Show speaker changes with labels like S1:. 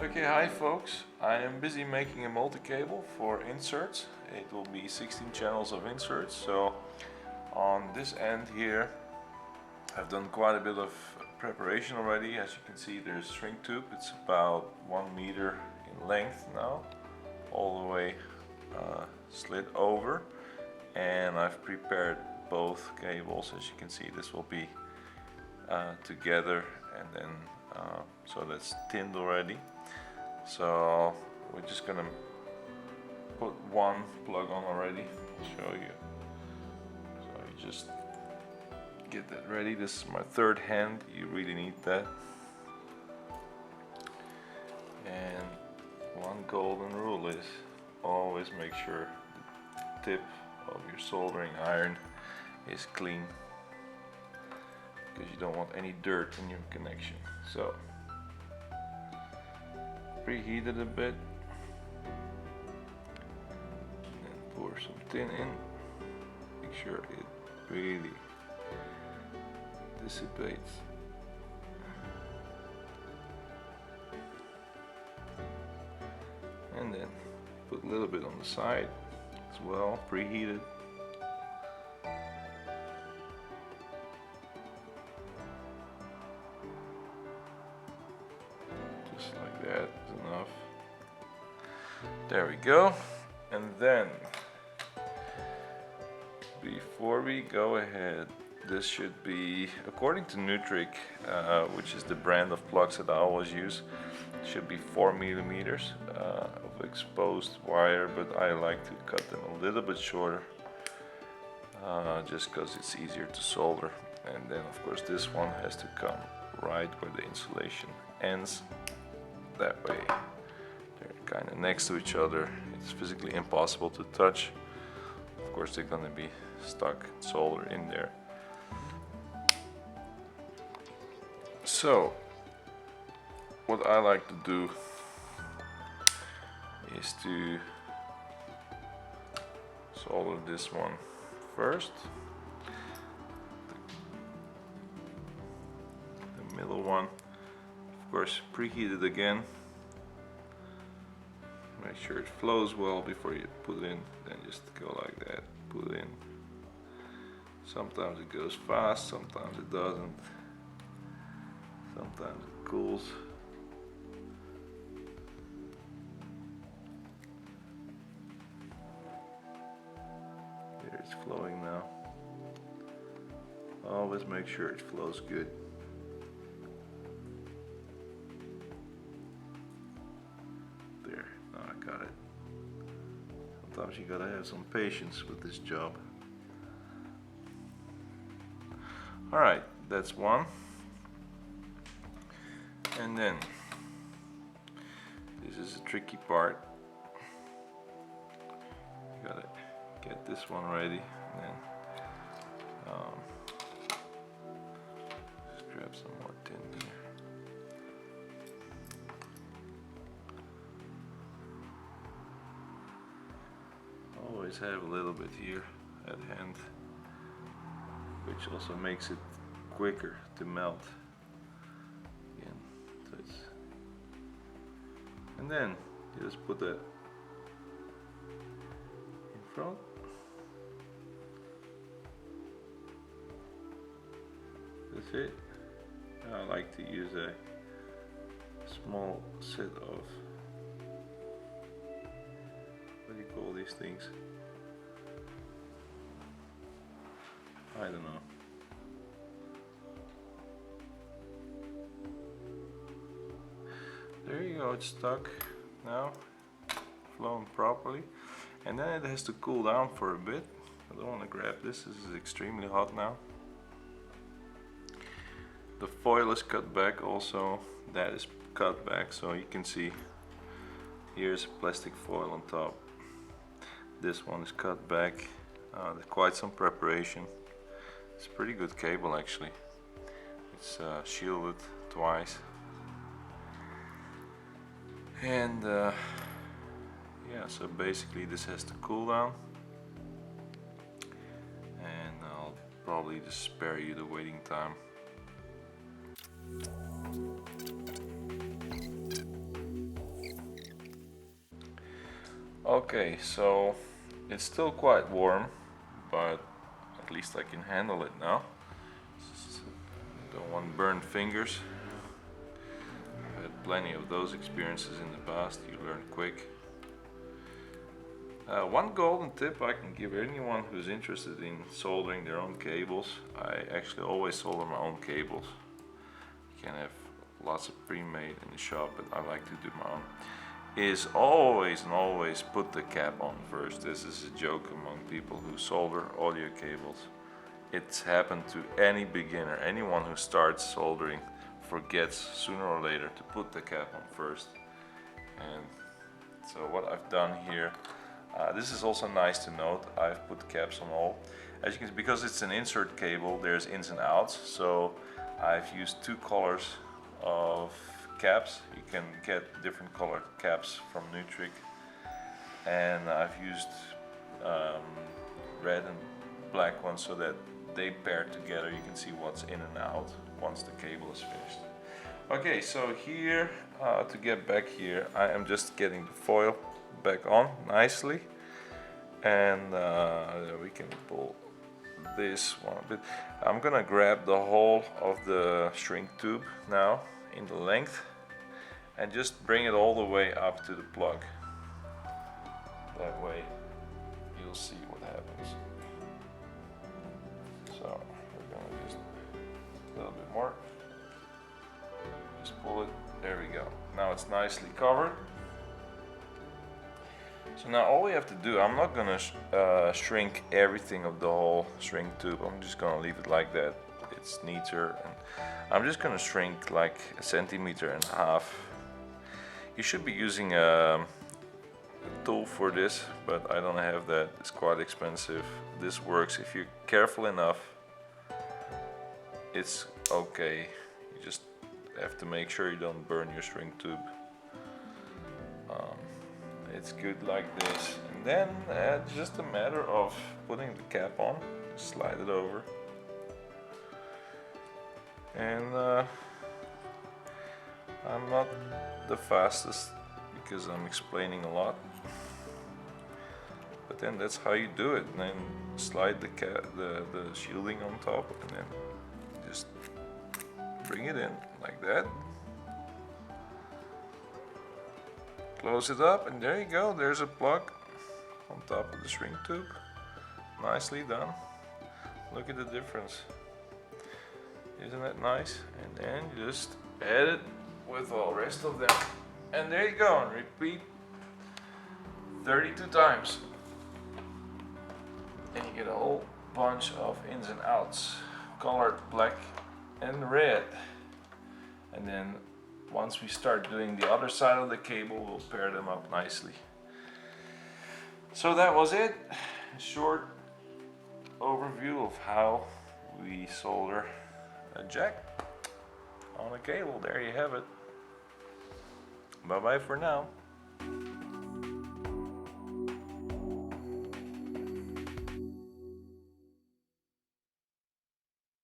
S1: Okay, hi folks. I am busy making a multi-cable for inserts. It will be 16 channels of inserts. So on this end here, I've done quite a bit of preparation already. As you can see, there's shrink tube. It's about 1 meter in length now, all the way slid over. And I've prepared both cables. As you can see, this will be together, and then so that's tinned already. So we're just gonna put one plug on already. Show you. So you just get that ready. This is my third hand. You really need that. And one golden rule is always make sure the tip of your soldering iron is clean, because you don't want any dirt in your connection. So preheat it a bit and pour some tin in. Make sure it really dissipates. And then put a little bit on the side as well, preheated. Just like that is enough. There we go. And then before we go ahead, this should be, according to Nutric, which is the brand of plugs that I always use, should be 4 millimeters of exposed wire, but I like to cut them a little bit shorter, just because it's easier to solder. And then of course this one has to come right where the insulation ends. That way they're kind of next to each other. It's physically impossible to touch. Of course they're going to be stuck solder in there. So what I like to do is to solder this one first, the middle one, of course preheat it again, make sure it flows well before you put it in, then just go like that, put it in. Sometimes it goes fast, sometimes it doesn't, sometimes it cools. There, it's flowing now. Always make sure it flows good. There, now I got it. Sometimes you gotta have some patience with this job. Alright, that's one. And then this is a tricky part. You gotta get this one ready, and then just grab some more tin here. Always have a little bit here at hand, which also makes it quicker to melt. And then you just put that in front. That's it. I like to use a small set of, what do you call these things? I don't know. There you go, it's stuck now, flowing properly. And then it has to cool down for a bit. I don't want to grab this, this is extremely hot now. The foil is cut back also, that is cut back, so you can see here's plastic foil on top. This one is cut back, there's quite some preparation. It's a pretty good cable actually. It's shielded twice. And yeah, so basically this has to cool down, and I'll probably just spare you the waiting time. Okay, so it's still quite warm, but at least I can handle it now. Don't want burned fingers. I've had plenty of those experiences in the past. You learn quick. One golden tip I can give anyone who's interested in soldering their own cables. I actually always solder my own cables. You can have lots of pre-made in the shop, but I like to do my own. Is always and always put the cap on first. This is a joke among people who solder audio cables. It's happened to any beginner. Anyone who starts soldering forgets sooner or later to put the cap on first. And so what I've done here, this is also nice to note, I've put caps on all. As you can see, because it's an insert cable, there's ins and outs. So I've used two colors of caps. You can get different colored caps from Nutric, and I've used red and black ones so that they pair together. You can see what's in and out once the cable is finished. Okay, so here to get back here, I am just getting the foil back on nicely, and we can pull this one a bit. I'm gonna grab the whole of the shrink tube now in the length and just bring it all the way up to the plug. That way you'll see what happens. So we're gonna just a little bit more. Just pull it. There we go. Now it's nicely covered. So now all we have to do, I'm not gonna shrink everything of the whole shrink tube. I'm just gonna leave it like that. It's neater, and I'm just gonna shrink like 1.5 centimeters. You should be using a tool for this, but I don't have that. It's quite expensive. This works if you're careful enough. It's okay. You just have to make sure you don't burn your shrink tube. It's good like this, and then it's just a matter of putting the cap on. Slide it over, and I'm not the fastest because I'm explaining a lot, but then that's how you do it. And then slide the shielding on top, and then just bring it in like that. Close it up, and there you go. There's a plug on top of the shrink tube. Nicely done. Look at the difference. Isn't that nice? And then just add it with all the rest of them. And there you go. And repeat 32 times. And you get a whole bunch of ins and outs. Colored black and red. And then once we start doing the other side of the cable, we'll pair them up nicely. So that was it. A short overview of how we solder a jack on a cable. There you have it. Bye bye for now.